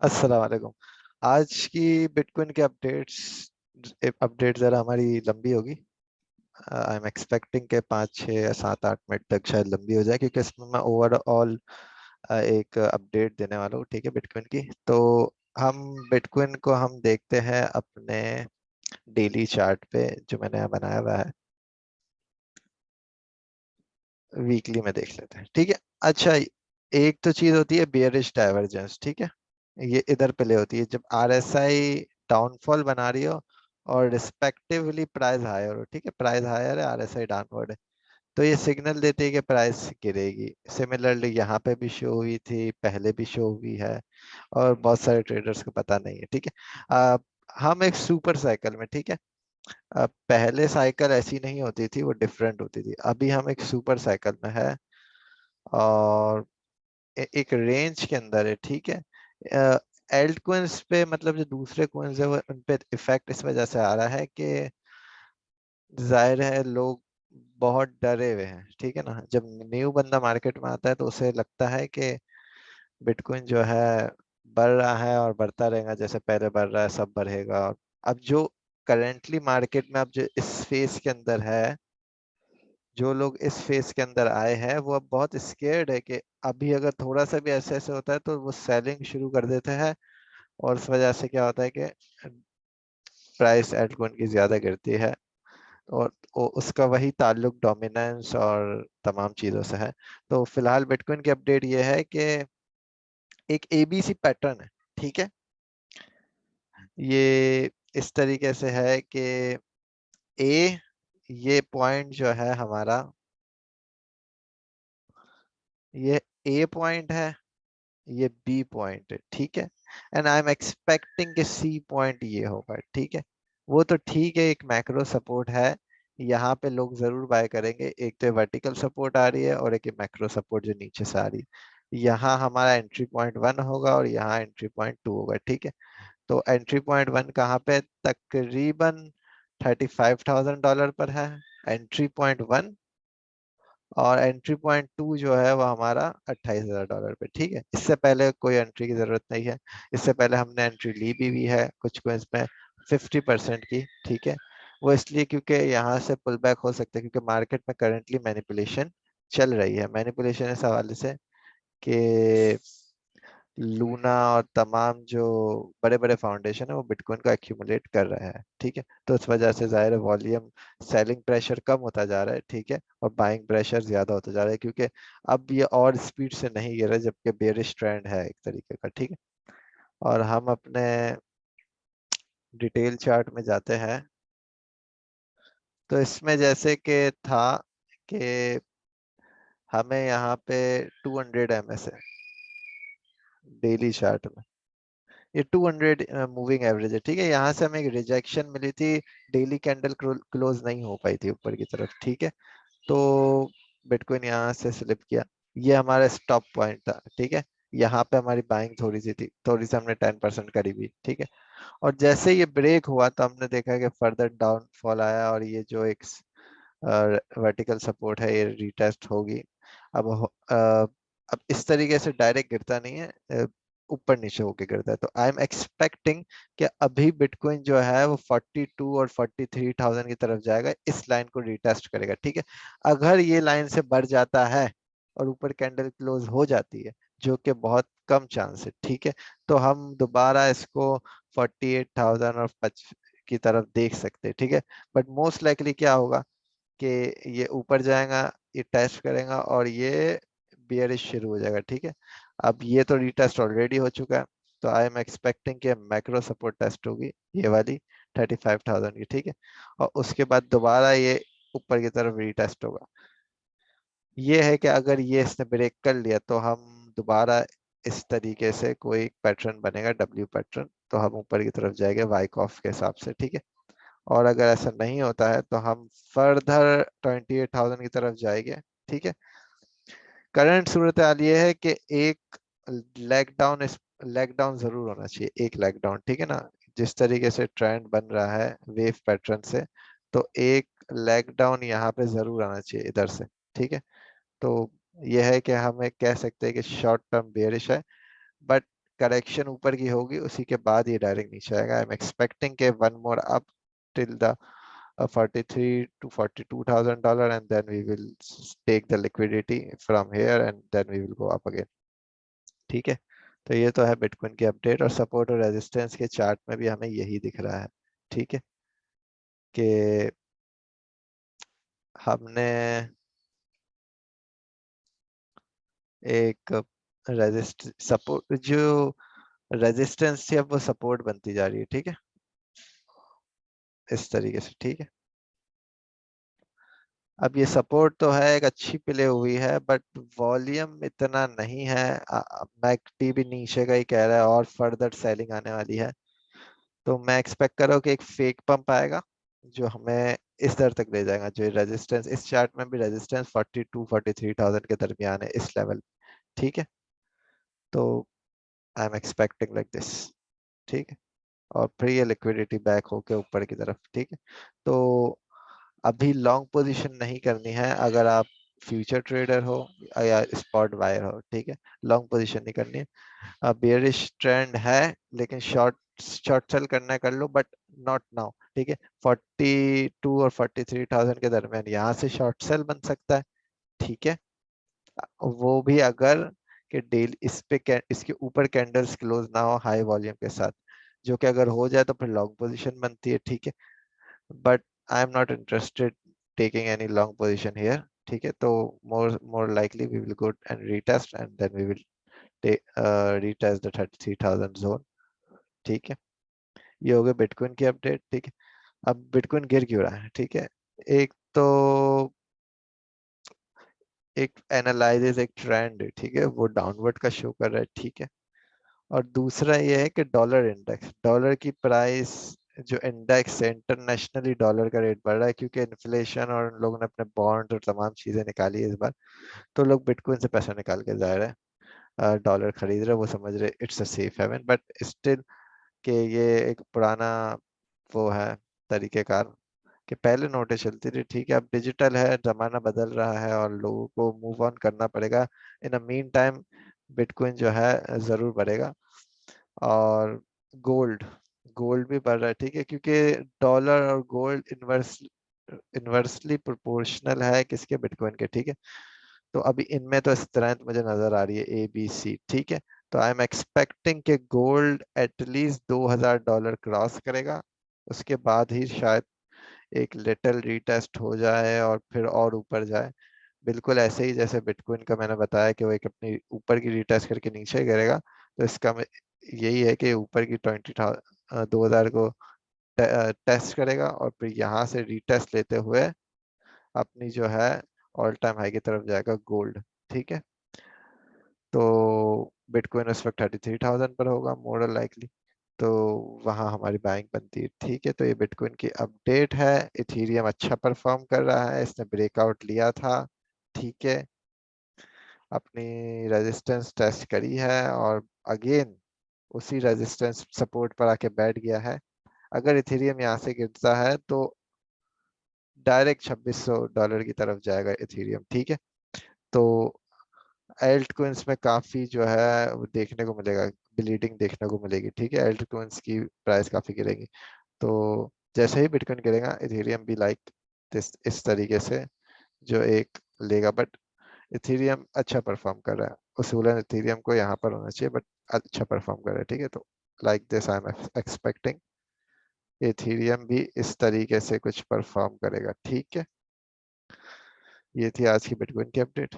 अस्सलाम वालेकुम। आज की बिटकॉइन के अपडेट जरा हमारी लंबी होगी। आई एम एक्सपेक्टिंग के 5 6 या 7 8 मिनट तक शायद लंबी हो जाए, क्योंकि इसमें मैं ओवरऑल एक अपडेट देने वाला हूँ। ठीक है, बिटकॉइन की। तो हम बिटकॉइन को हम देखते हैं अपने डेली चार्ट पे, जो मैंने यहाँ बनाया हुआ है। वीकली में देख लेते हैं, ठीक है। अच्छा, एक तो चीज होती है बियरिश डाइवर्जेंस, ठीक है। ये इधर प्ले होती है जब आरएसआई डाउनफॉल बना रही हो और रिस्पेक्टिवली प्राइस हायर हो, ठीक है। प्राइस हायर है, आरएसआई डाउनवर्ड है, तो ये सिग्नल देती है कि प्राइस गिरेगी। सिमिलरली यहाँ पे भी शो हुई थी, पहले भी शो हुई है, और बहुत सारे ट्रेडर्स को पता नहीं है, ठीक है। हम एक सुपर साइकिल में, ठीक है। पहले साइकिल ऐसी नहीं होती थी, वो डिफरेंट होती थी। अभी हम एक सुपर साइकिल में है, और एक रेंज के अंदर है, ठीक है। एल्ट कोइंस पे, मतलब जो दूसरे कोइंस है, वो उन पे इफेक्ट इस वजह से आ रहा है कि जाहिर है लोग बहुत डरे हुए हैं, ठीक है ना। जब न्यू बंदा मार्केट में आता है तो उसे लगता है कि बिटकॉइन जो है बढ़ रहा है और बढ़ता रहेगा, जैसे पहले बढ़ रहा है सब बढ़ेगा। और अब जो करेंटली मार्केट में, अब जो इस फेज के अंदर है, जो लोग इस फेज के अंदर आए हैं, वो अब बहुत स्केर्ड है कि अभी अगर थोड़ा सा भी ऐसे ऐसे होता है तो वो सेलिंग शुरू कर देते हैं। और इस वजह से क्या होता है कि प्राइस एल्टकॉइन की ज्यादा गिरती है। और उसका वही ताल्लुक डोमिनेंस और तमाम चीजों से है। तो फिलहाल बिटकॉइन की अपडेट ये है कि एक एबीसी पैटर्न है, ठीक है। ये इस तरीके से है कि ए, ये पॉइंट जो है हमारा, ये ए पॉइंट है, ये बी पॉइंट है, ठीक है। एंड आई एम एक्सपेक्टिंग कि सी पॉइंट ये होगा, ठीक है। वो तो ठीक है, एक मैक्रो सपोर्ट है, यहाँ पे लोग जरूर बाय करेंगे। एक तो वर्टिकल सपोर्ट आ रही है, और एक मैक्रो सपोर्ट जो नीचे से आ रही है। यहाँ हमारा एंट्री पॉइंट 1 होगा और यहाँ एंट्री पॉइंट 2 होगा, ठीक है। तो एंट्री पॉइंट 1 कहाँ पे? तकरीबन $35,000 पर है एंट्री पॉइंट 1। और एंट्री पॉइंट 2 जो है वो हमारा $28,000 पे, ठीक है। इससे पहले कोई एंट्री की जरूरत नहीं है। इससे पहले हमने एंट्री ली भी है कुछ कोइंस में 50% की, ठीक है। वो इसलिए क्योंकि यहाँ से पुल बैक हो सकता है, क्योंकि मार्केट में करंटली मैनिपुलेशन चल रही है। मैनिपुलेशन इस हवाले से कि लूना और तमाम जो बड़े बड़े फाउंडेशन है वो बिटकॉइन को एक्यूमुलेट कर रहे हैं, ठीक है। तो इस वजह से जाहिर है वॉल्यूम, सेलिंग प्रेशर कम होता जा रहा है, ठीक है। और बाइंग प्रेशर ज्यादा होता जा रहा है, क्योंकि अब ये और स्पीड से नहीं गिर रहा, जबकि बेरिश ट्रेंड है एक तरीके का, ठीक है। और हम अपने डिटेल चार्ट में जाते हैं। तो इसमें जैसे कि था कि हमें यहाँ पे 200 ms है डेली चार्ट में। ये 200 मूविंग एवरेज है, ठीक है। यहाँ से हमें एक रिजेक्शन मिली थी, डेली कैंडल क्लोज नहीं हो पाई थी ऊपर की तरफ, ठीक है। तो बिटकॉइन यहाँ से स्लिप किया। ये हमारा स्टॉप पॉइंट था, ठीक है। यहाँ पे हमारी बाइंग थोड़ी सी थी, थोड़ी सी हमने 10% करी भी, ठीक है। और जैसे ये ब्रेक हुआ तो हमने देखा कि फर्दर डाउनफॉल आया, और ये जो एक वर्टिकल सपोर्ट है ये रिटेस्ट होगी। अब अब इस तरीके से डायरेक्ट गिरता नहीं है, ऊपर नीचे होके गिरता है। तो आई एम एक्सपेक्टिंग कि अभी बिटकॉइन जो है वो 42 और 43,000 की तरफ जाएगा, इस लाइन को रिटेस्ट करेगा, ठीक है। अगर ये लाइन से बढ़ जाता है और ऊपर कैंडल क्लोज हो जाती है, जो कि बहुत कम चांस है, ठीक है, तो हम दोबारा इसको 48,000 और की तरफ देख सकते हैं, ठीक है। बट मोस्ट लाइकली क्या होगा कि ये ऊपर जाएगा, ये टेस्ट करेगा, और ये बियरिश शुरू हो जाएगा, ठीक है। अब ये तो रीटेस्ट ऑलरेडी हो चुका है, तो आई एम एक्सपेक्टिंग कि मैक्रो सपोर्ट टेस्ट होगी ये वाली 35,000 की, ठीक है। और उसके बाद दोबारा ये ऊपर की तरफ रीटेस्ट होगा। ये है कि अगर ये इसने ब्रेक कर लिया तो हम दोबारा इस तरीके से कोई पैटर्न बनेगा, डब्ल्यू पैटर्न, तो हम ऊपर की तरफ जाएंगे वाइकॉफ के हिसाब से, ठीक है। और अगर ऐसा नहीं होता है तो हम फर्दर 28,000 की तरफ जाएंगे, ठीक है। करंट सूरत हाल ये है कि एक लेग डाउन, इस लेग डाउन जरूर होना चाहिए, एक लेग डाउन, ठीक है ना। जिस तरीके से ट्रेंड बन रहा है वेव पैटर्न से, तो एक लेग डाउन यहाँ पे जरूर आना चाहिए इधर से, ठीक है। तो यह है कि हमें कह सकते हैं कि शॉर्ट टर्म बेयरिश है। बट करेक्शन ऊपर की होगी उसी के बाद ये डायरेक्ट नीचे आएगा। आई एम एक्सपेक्टिंग के one more up till the 43 to $42,000 and then we will take the liquidity from here and then we will go up again। ठीक है, तो ये तो है बिटकॉइन की अपडेट, और सपोर्ट और रेजिस्टेंस के चार्ट में भी हमें यही दिख रहा है। ठीक है, कि हमने एक सपोर्ट जो रेजिस्टेंस थी अब वो सपोर्ट बनती जा रही है। ठीक है, इस तरीके से। ठीक है, अब ये सपोर्ट तो है, एक अच्छी प्ले हुई है, बट वॉल्यूम इतना नहीं है। मैकडी भी नीचे का ही कह रहा है और फर्दर सेलिंग आने वाली है। तो मैं एक्सपेक्ट कर रहा हूँ कि एक फेक पंप आएगा जो हमें इस दर तक ले जाएगा। जो रेजिस्टेंस इस चार्ट में भी रेजिस्टेंस 42-43,000 के दरमियान है इस लेवल। ठीक है, तो I am expecting like this. ठीक है, और फिर ये लिक्विडिटी बैक होके ऊपर की तरफ। ठीक है, तो अभी लॉन्ग पोजीशन नहीं करनी है अगर आप फ्यूचर ट्रेडर हो या स्पॉट बायर हो। ठीक है, लॉन्ग पोजीशन नहीं करनी है। बेयरिश ट्रेंड है लेकिन शॉर्ट सेल करना है कर लो, बट नॉट नाउ। ठीक है, 42 और 43,000 के दरमियान यहाँ से शॉर्ट सेल बन सकता है। ठीक है, वो भी अगर कि डेली इस पे इसके ऊपर कैंडल्स क्लोज ना हो हाई वॉल्यूम के साथ, जो कि अगर हो जाए तो फिर लॉन्ग पोजीशन बनती है। ठीक है, but I am not interested taking any long position here. ठीक है, तो more likely we will go and retest and then we will retest the 33,000 zone. ठीक है, ये हो गया बिटकॉइन की अपडेट। ठीक है, अब बिटकॉइन गिर क्यों रहा है? ठीक है, एक तो एक एनालिसिस एक ट्रेंड है। ठीक है, वो डाउनवर्ड का शो कर रहा है। ठीक है, और दूसरा ये है कि डॉलर इंडेक्स, डॉलर की प्राइस जो इंडेक्स है इंटरनेशनली डॉलर का रेट बढ़ रहा है क्योंकि इन्फ्लेशन और उन लोगों ने अपने बॉन्ड और तमाम चीजें निकाली है इस बार। तो लोग बिटकॉइन से पैसा निकाल के जा रहे हैं, डॉलर खरीद रहे हैं। वो समझ रहे it's a safe haven, but still कि ये एक पुराना वो है तरीकेकार कि पहले नोटें चलती थी। ठीक है, अब डिजिटल है, जमाना बदल रहा है और लोगों को मूव ऑन करना पड़ेगा। इन अ मीन टाइम बिटकॉइन जो है जरूर बढ़ेगा। और गोल्ड गोल्ड भी बढ़ रहा है। ठीक है, क्योंकि डॉलर और गोल्ड इन्वर्सली प्रोपोर्शनल है किसके? बिटकॉइन के। ठीक है, तो अभी इनमें तो स्ट्रेंथ मुझे नजर आ रही है ABC। ठीक है, तो आई एम एक्सपेक्टिंग कि गोल्ड एटलीस्ट $2,000 क्रॉस करेगा, उसके बाद ही शायद एक लिटिल रीटेस्ट हो जाए और फिर और ऊपर जाए। बिल्कुल ऐसे ही जैसे बिटकॉइन का मैंने बताया कि वो एक अपनी ऊपर की रीटेस्ट करके नीचे गिरेगा, तो इसका यही है कि ऊपर की 20,000 को टेस्ट करेगा और फिर यहाँ से रीटेस्ट लेते हुए अपनी जो है ऑल टाइम हाई की तरफ जाएगा गोल्ड। ठीक है, तो बिटकॉइन उस वक्त 33,000 पर होगा मोर लाइकली, तो वहाँ हमारी बाइंग बनती है। ठीक है, तो ये बिटकॉइन की अपडेट है। इथीरियम अच्छा परफॉर्म कर रहा है, इसने ब्रेकआउट लिया था। ठीक है, अपनी रेजिस्टेंस टेस्ट करी है और अगेन उसी रेजिस्टेंस सपोर्ट पर आके बैठ गया है। अगर इथेरियम यहाँ से गिरता है तो डायरेक्ट $2,600 की तरफ जाएगा इथेरियम। ठीक है, तो एल्ट कोइंस में काफी जो है वो देखने को मिलेगा, ब्लीडिंग देखने को मिलेगी। ठीक है, एल्ट कोइंस की प्राइस काफी गिरेगी, तो जैसे ही बिटकॉइन गिरेगा इथेरियम भी लाइक इस तरीके से जो एक लेगा। बट इथेरियम अच्छा परफॉर्म कर रहा है, उसूलन इथेरियम को यहाँ पर होना चाहिए, बट अच्छा परफॉर्म कर रहा है। ठीक है, तो like this I am expecting Ethereum भी इस तरीके से कुछ परफॉर्म करेगा। ठीक है, ये थी आज की बिटकॉइन की अपडेट।